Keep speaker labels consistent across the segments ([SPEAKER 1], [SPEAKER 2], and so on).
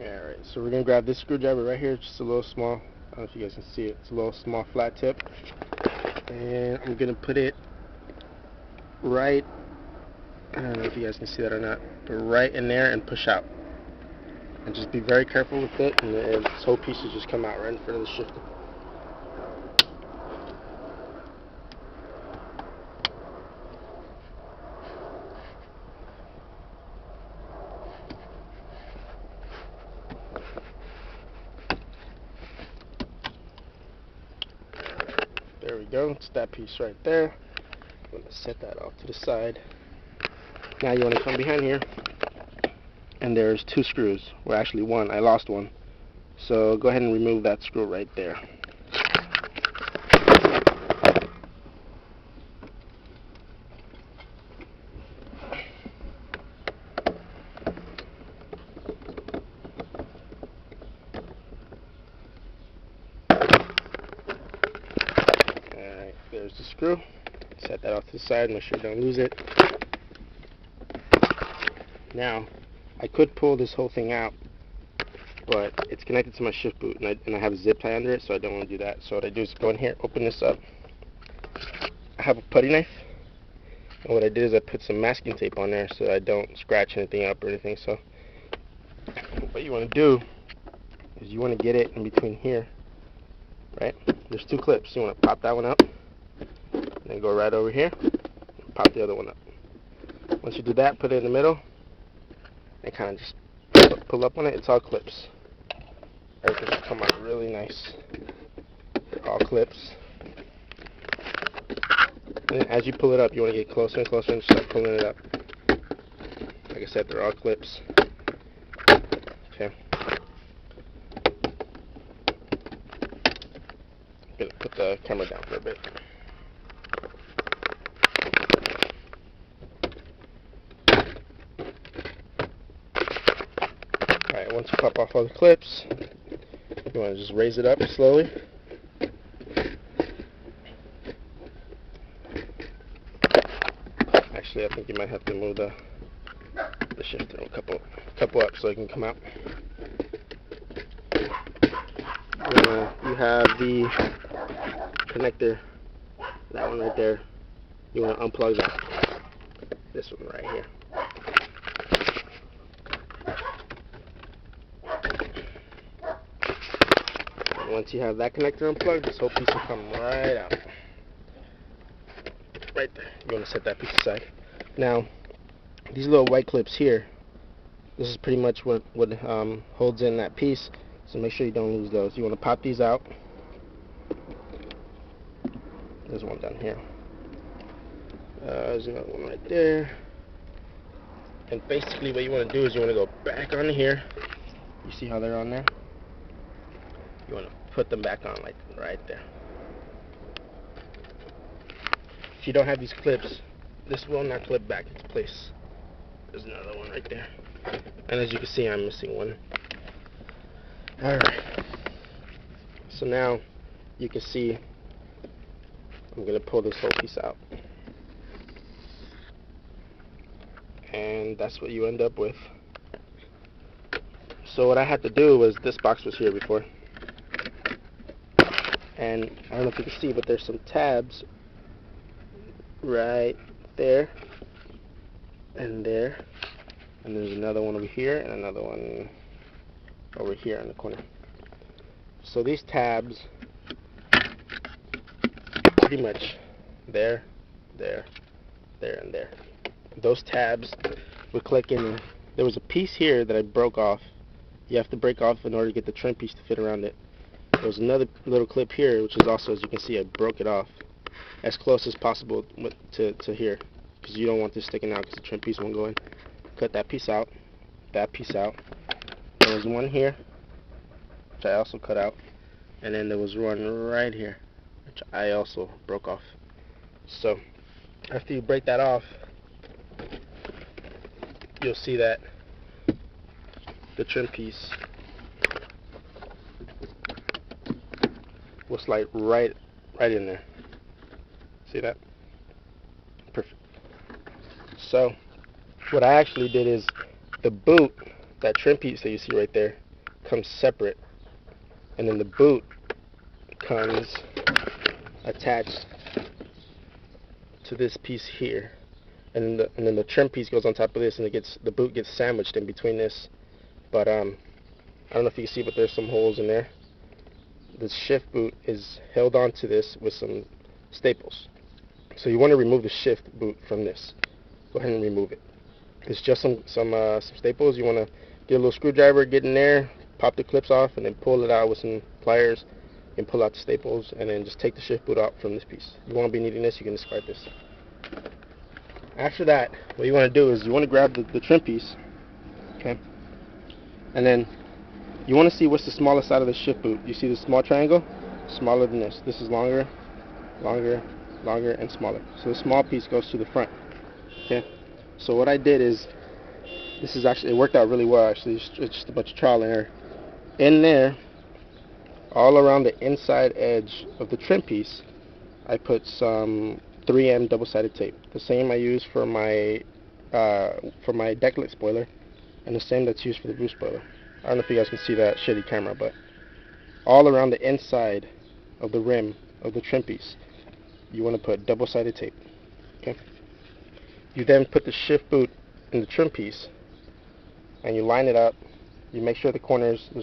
[SPEAKER 1] Alright, so we're going to grab this screwdriver right here, just a little small. I don't know if you guys can see it. It's a little small flat tip. And I'm going to put it right, I don't know if you guys can see that or not, but right in there and push out. And just be very careful with it, and this whole piece will just come out right in front of the shifter. There we go, it's that piece right there. I'm going to set that off to the side. Now you want to come behind here, and there's 2 screws. Well, actually 1. I lost one. So go ahead and remove that screw right there. Alright, there's the screw. Set that off to the side, make sure you don't lose it. Now, I could pull this whole thing out, but it's connected to my shift boot, and I have a zip tie under it, so I don't want to do that. So what I do is go in here, open this up. I have a putty knife, and what I did is I put some masking tape on there so that I don't scratch anything up or anything. So what you want to do is you want to get it in between here, right? There's 2 clips. You want to pop that one up, and then go right over here, and pop the other one up. Once you do that, put it in the middle, and kind of just pull up on it. It's all clips. Everything will come out really nice. They're all clips. And as you pull it up, you want to get closer and closer and start pulling it up. Like I said, they're all clips. Okay. I'm going to put the camera down for a bit. Alright, once you pop off all the clips, you want to just raise it up slowly. Actually, I think you might have to move the shifter a couple up so it can come out. You have the connector, that one right there. You want to unplug that. This one right here. And once you have that connector unplugged, this whole piece will come right out. Right there. You want to set that piece aside. Now, these little white clips here, this is pretty much what holds in that piece, so make sure you don't lose those. You want to pop these out. There's one down here. There's another one right there. And basically what you want to do is you want to go back on here. You see how they're on there? You want to put them back on, like right there. If you don't have these clips, this will not clip back into place. There's another one right there. And as you can see, I'm missing one. Alright. So now you can see I'm going to pull this whole piece out. And that's what you end up with. So what I had to do was, this box was here before. And I don't know if you can see, but there's some tabs right there and there, and there's another one over here and another one over here in the corner. So these tabs, pretty much there, there, there, and there. Those tabs would click in. There was a piece here that I broke off. You have to break off in order to get the trim piece to fit around it. There's another little clip here, which is also, as you can see, I broke it off as close as possible to here, because you don't want this sticking out because the trim piece won't go in. Cut that piece out, that piece out. There was one here, which I also cut out, and then there was one right here, which I also broke off. So after you break that off, you'll see that the trim piece will slide right in there. See that? Perfect. So what I actually did is the boot, that trim piece that you see right there, comes separate, and then the boot comes attached to this piece here, and then the trim piece goes on top of this, and the boot gets sandwiched in between this. But I don't know if you can see, but there's some holes in there. The shift boot is held onto this with some staples. So you want to remove the shift boot from this. Go ahead and remove it. It's just some staples. You want to get a little screwdriver, get in there, pop the clips off, and then pull it out with some pliers and pull out the staples, and then just take the shift boot out from this piece. You won't be needing this. You can discard this. After that, what you want to do is you want to grab the trim piece, okay, and then you want to see what's the smallest side of the shift boot. You see the small triangle? Smaller than this. This is longer, longer, longer, and smaller. So the small piece goes to the front. Okay. So what I did is, it worked out really well actually. It's just a bunch of trial and error. In there, all around the inside edge of the trim piece, I put some 3M double-sided tape. The same I use for my decklet spoiler, and the same that's used for the roof spoiler. I don't know if you guys can see that shitty camera, but all around the inside of the rim of the trim piece, you want to put double-sided tape. Okay. You then put the shift boot in the trim piece, and you line it up. You make sure there's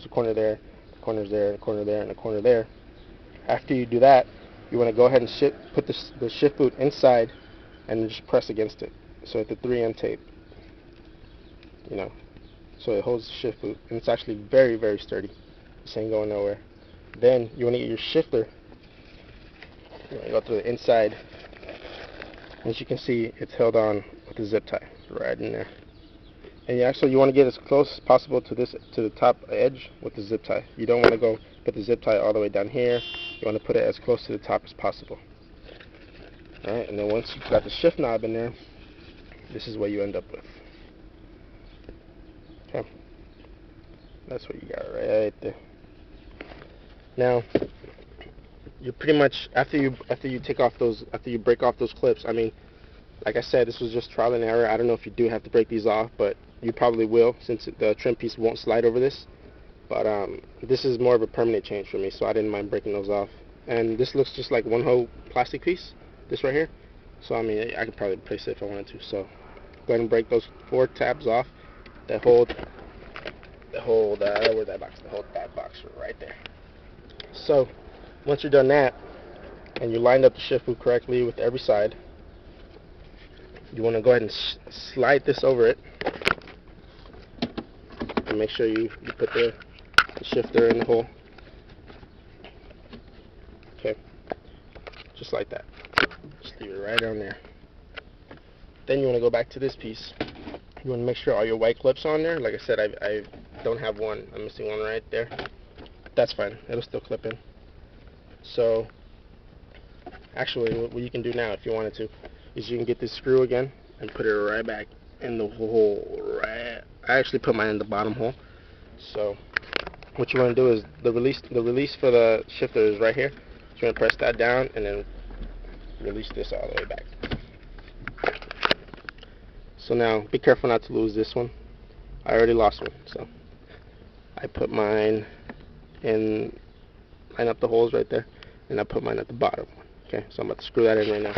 [SPEAKER 1] a corner there, the corner's there, the corner there, and the corner there. After you do that, you want to go ahead and put the shift boot inside, and just press against it. So at the 3M tape, so it holds the shift boot, and it's actually very, very sturdy. This ain't going nowhere. Then you want to get your shifter. You want to go through the inside. As you can see, it's held on with a zip tie right in there. And you want to get as close as possible to the top edge with the zip tie. You don't want to go put the zip tie all the way down here. You want to put it as close to the top as possible. Alright, and then once you've got the shift knob in there, this is what you end up with. Okay. That's what you got right there. Now, you're pretty much, after you break off those clips, I mean, like I said, this was just trial and error. I don't know if you do have to break these off, but you probably will, since the trim piece won't slide over this. But this is more of a permanent change for me, so I didn't mind breaking those off. And this looks just like one whole plastic piece, this right here. So I mean, I could probably replace it if I wanted to. So go ahead and break those 4 tabs off that hold that box right there. So once you're done that, and you lined up the shift boot correctly with every side, you want to go ahead and slide this over it, and make sure you put the shifter in the hole. Okay, just like that. Just leave it right on there. Then you want to go back to this piece. You want to make sure all your white clips are on there. Like I said, I don't have one. I'm missing one right there. That's fine. It'll still clip in. So, actually, what you can do now, if you wanted to, is you can get this screw again and put it right back in the hole. Right. I actually put mine in the bottom hole. So, what you want to do is the release for the shifter is right here. So you're going to press that down and then release this all the way back. So now, be careful not to lose this one. I already lost one, so I put mine in, line up the holes right there, and I put mine at the bottom. Okay, so I'm about to screw that in right now.